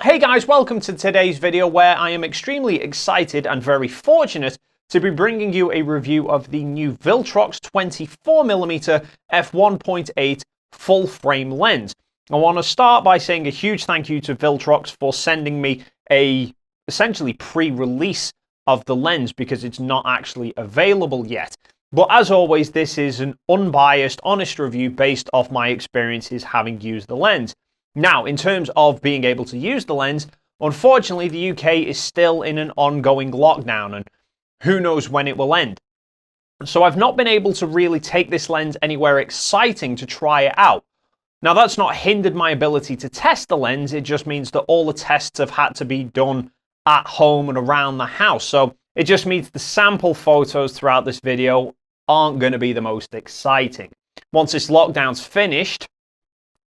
Hey guys, welcome to today's video where I am extremely excited and very fortunate to be bringing you a review of the new Viltrox 24mm f1.8 full frame lens. I want to start by saying a huge thank you to Viltrox for sending me a essentially pre-release of the lens because it's not actually available yet. But as always, this is an unbiased, honest review based off my experiences having used the lens. Now, in terms of being able to use the lens, unfortunately, the UK is still in an ongoing lockdown, and who knows when it will end. So I've not been able to really take this lens anywhere exciting to try it out. Now, that's not hindered my ability to test the lens. It just means that all the tests have had to be done at home and around the house. So it just means the sample photos throughout this video aren't going to be the most exciting. Once this lockdown's finished,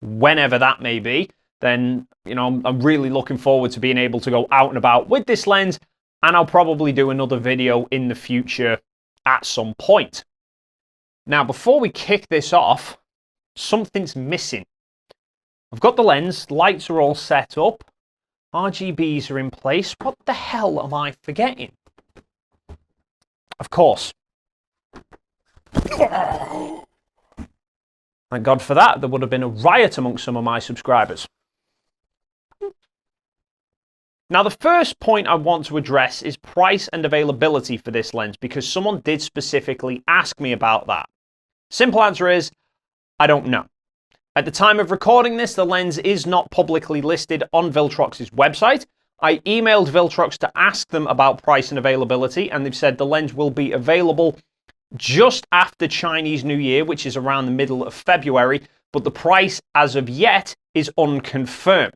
whenever that may be, then, I'm really looking forward to being able to go out and about with this lens, and I'll probably do another video in the future at some point. Now, before we kick this off, something's missing. I've got the lens, lights are all set up, RGBs are in place. What the hell am I forgetting? Of course. Thank God for that. There would have been a riot amongst some of my subscribers. Now, the first point I want to address is price and availability for this lens, because someone did specifically ask me about that. Simple answer is, I don't know. At the time of recording this, the lens is not publicly listed on Viltrox's website. I emailed Viltrox to ask them about price and availability, and they've said the lens will be available just after Chinese New Year, which is around the middle of February, but the price as of yet is unconfirmed.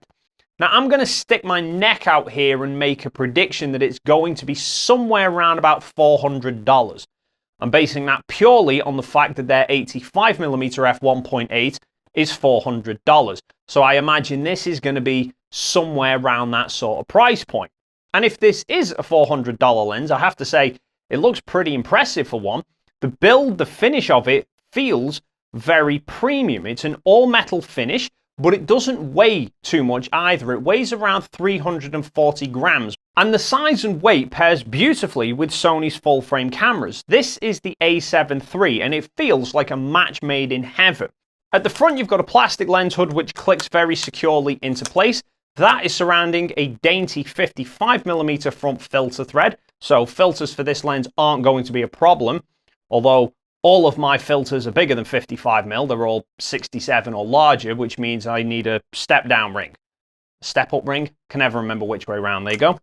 Now, I'm going to stick my neck out here and make a prediction that it's going to be somewhere around about $400. I'm basing that purely on the fact that their 85mm f1.8 is $400. So I imagine this is going to be somewhere around that sort of price point. And if this is a $400 lens, I have to say it looks pretty impressive for one. The build, the finish of it feels very premium. It's an all-metal finish, but it doesn't weigh too much either. It weighs around 340 grams. And the size and weight pairs beautifully with Sony's full-frame cameras. This is the A7 III, and it feels like a match made in heaven. At the front, you've got a plastic lens hood which clicks very securely into place. That is surrounding a dainty 55mm front filter thread, so filters for this lens aren't going to be a problem. Although all of my filters are bigger than 55mm, they're all 67 or larger, which means I need a step-down ring. Step-up ring? Can never remember which way around. There you go.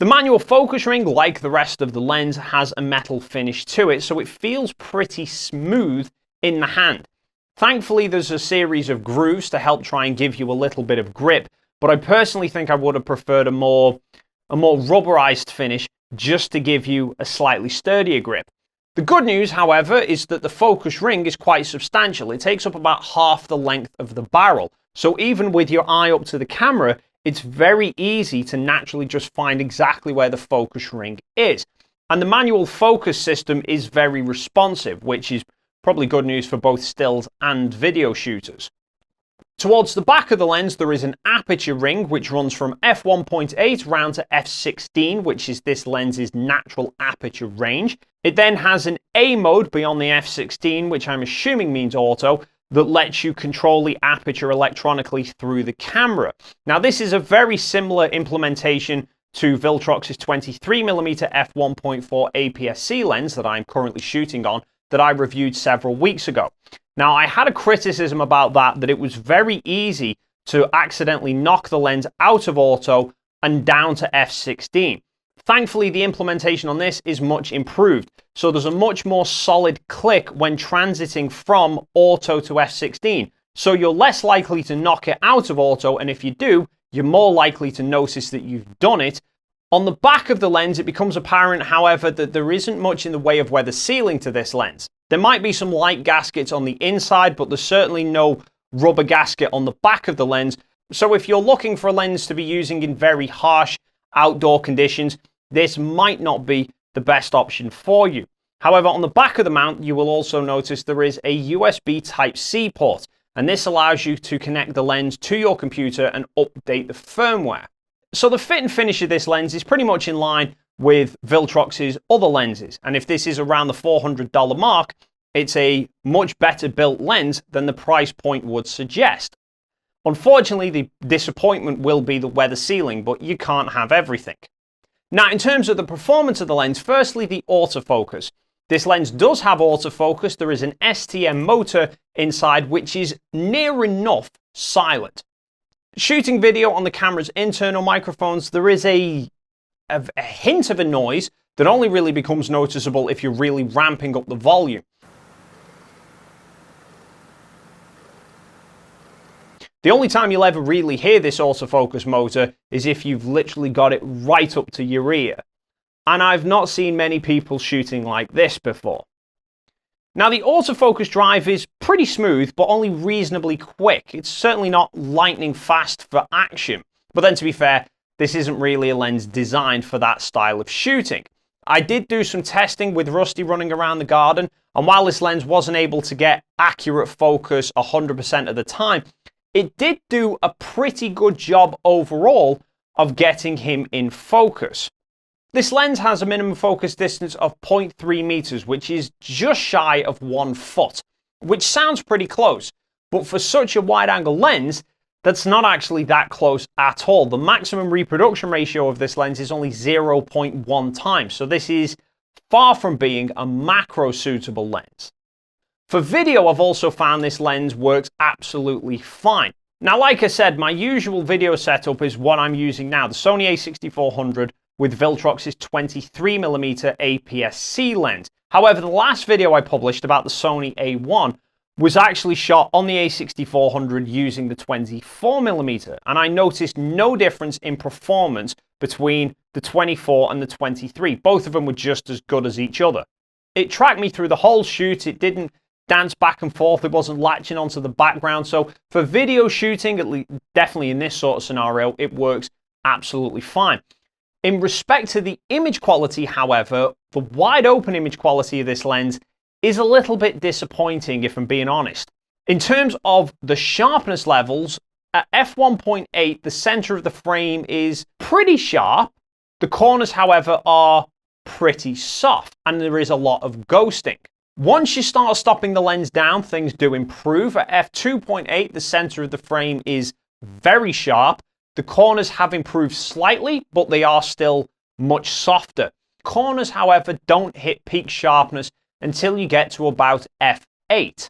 The manual focus ring, like the rest of the lens, has a metal finish to it, so it feels pretty smooth in the hand. Thankfully, there's a series of grooves to help try and give you a little bit of grip, but I personally think I would have preferred a more rubberized finish just to give you a slightly sturdier grip. The good news, however, is that the focus ring is quite substantial. It takes up about half the length of the barrel. So even with your eye up to the camera, it's very easy to naturally just find exactly where the focus ring is. And the manual focus system is very responsive, which is probably good news for both stills and video shooters. Towards the back of the lens, there is an aperture ring, which runs from f1.8 round to f16, which is this lens's natural aperture range. It then has an A mode beyond the f16, which I'm assuming means auto, that lets you control the aperture electronically through the camera. Now, this is a very similar implementation to Viltrox's 23mm f1.4 APS-C lens that I'm currently shooting on, that I reviewed several weeks ago. Now, I had a criticism about that it was very easy to accidentally knock the lens out of auto and down to f16. Thankfully, the implementation on this is much improved, so there's a much more solid click when transiting from auto to f16. So you're less likely to knock it out of auto, and if you do, you're more likely to notice that you've done it. On the back of the lens, it becomes apparent, however, that there isn't much in the way of weather sealing to this lens. There might be some light gaskets on the inside, but there's certainly no rubber gasket on the back of the lens. So if you're looking for a lens to be using in very harsh outdoor conditions, this might not be the best option for you. However, on the back of the mount, you will also notice there is a USB Type-C port. and this allows you to connect the lens to your computer and update the firmware. So the fit and finish of this lens is pretty much in line with Viltrox's other lenses, and if this is around the $400 mark, it's a much better built lens than the price point would suggest. Unfortunately, the disappointment will be the weather sealing, but you can't have everything. Now, in terms of the performance of the lens, firstly, the autofocus. This lens does have autofocus. There is an STM motor inside, which is near enough silent. Shooting video on the camera's internal microphones, there is a hint of a noise that only really becomes noticeable if you're really ramping up the volume. The only time you'll ever really hear this autofocus motor is if you've literally got it right up to your ear. And I've not seen many people shooting like this before. Now, the autofocus drive is pretty smooth, but only reasonably quick. It's certainly not lightning fast for action. But then, to be fair, this isn't really a lens designed for that style of shooting. I did do some testing with Rusty running around the garden, and while this lens wasn't able to get accurate focus 100% of the time, it did do a pretty good job overall of getting him in focus. This lens has a minimum focus distance of 0.3 meters, which is just shy of 1 foot, which sounds pretty close. But for such a wide angle lens, that's not actually that close at all. The maximum reproduction ratio of this lens is only 0.1 times. So this is far from being a macro suitable lens. For video, I've also found this lens works absolutely fine. Now, like I said, my usual video setup is what I'm using now, the Sony a6400 with Viltrox's 23mm APS-C lens. However, the last video I published about the Sony A1 was actually shot on the a6400 using the 24mm, and I noticed no difference in performance between the 24 and the 23. Both of them were just as good as each other. It tracked me through the whole shoot. It didn't dance back and forth. It wasn't latching onto the background. So for video shooting, at least definitely in this sort of scenario, it works absolutely fine. In respect to the image quality, however, the wide open image quality of this lens is a little bit disappointing, if I'm being honest. In terms of the sharpness levels, at f1.8, the center of the frame is pretty sharp. The corners, however, are pretty soft, and there is a lot of ghosting. Once you start stopping the lens down, things do improve. At f2.8, the center of the frame is very sharp. The corners have improved slightly, but they are still much softer. Corners, however, don't hit peak sharpness until you get to about f8.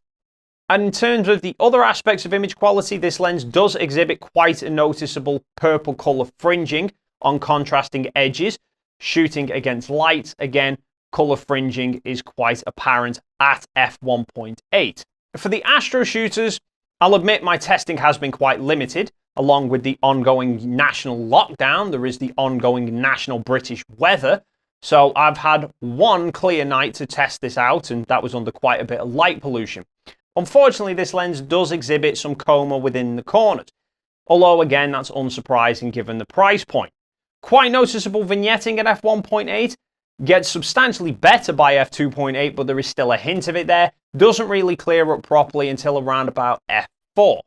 And in terms of the other aspects of image quality, this lens does exhibit quite a noticeable purple color fringing on contrasting edges. Shooting against light, again, color fringing is quite apparent at f1.8. For the astro shooters, I'll admit my testing has been quite limited. Along with the ongoing national lockdown, there is the ongoing national British weather. So I've had one clear night to test this out, and that was under quite a bit of light pollution. Unfortunately, this lens does exhibit some coma within the corners. Although, again, that's unsurprising given the price point. Quite noticeable vignetting at f1.8. Gets substantially better by f2.8, but there is still a hint of it there. Doesn't really clear up properly until around about f4.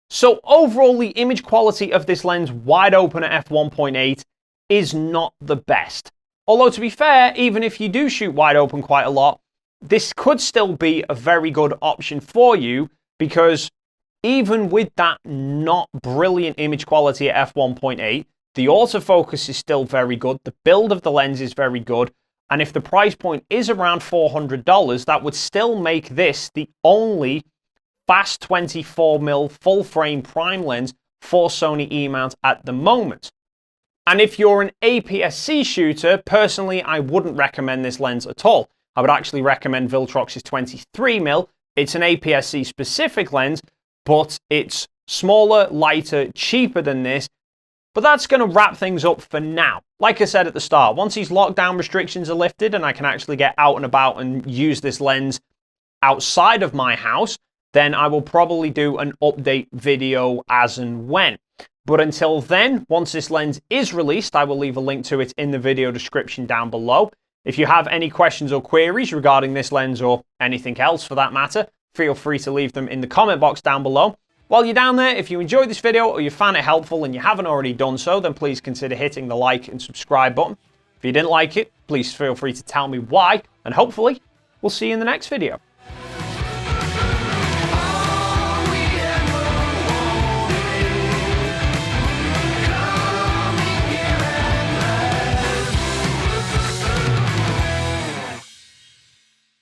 So overall, the image quality of this lens wide open at f1.8 is not the best. Although, to be fair, even if you do shoot wide open quite a lot, this could still be a very good option for you, because even with that not brilliant image quality at f1.8, the autofocus is still very good, the build of the lens is very good, and if the price point is around $400, that would still make this the only fast 24mm full frame prime lens for Sony E-mount at the moment. And if you're an APS-C shooter, personally, I wouldn't recommend this lens at all. I would actually recommend Viltrox's 23mm. It's an APS-C specific lens, but it's smaller, lighter, cheaper than this. But that's going to wrap things up for now. Like I said at the start, once these lockdown restrictions are lifted and I can actually get out and about and use this lens outside of my house, then I will probably do an update video as and when. But until then, once this lens is released, I will leave a link to it in the video description down below. If you have any questions or queries regarding this lens or anything else for that matter, feel free to leave them in the comment box down below. While you're down there, if you enjoyed this video or you found it helpful and you haven't already done so, then please consider hitting the like and subscribe button. If you didn't like it, please feel free to tell me why, and hopefully we'll see you in the next video.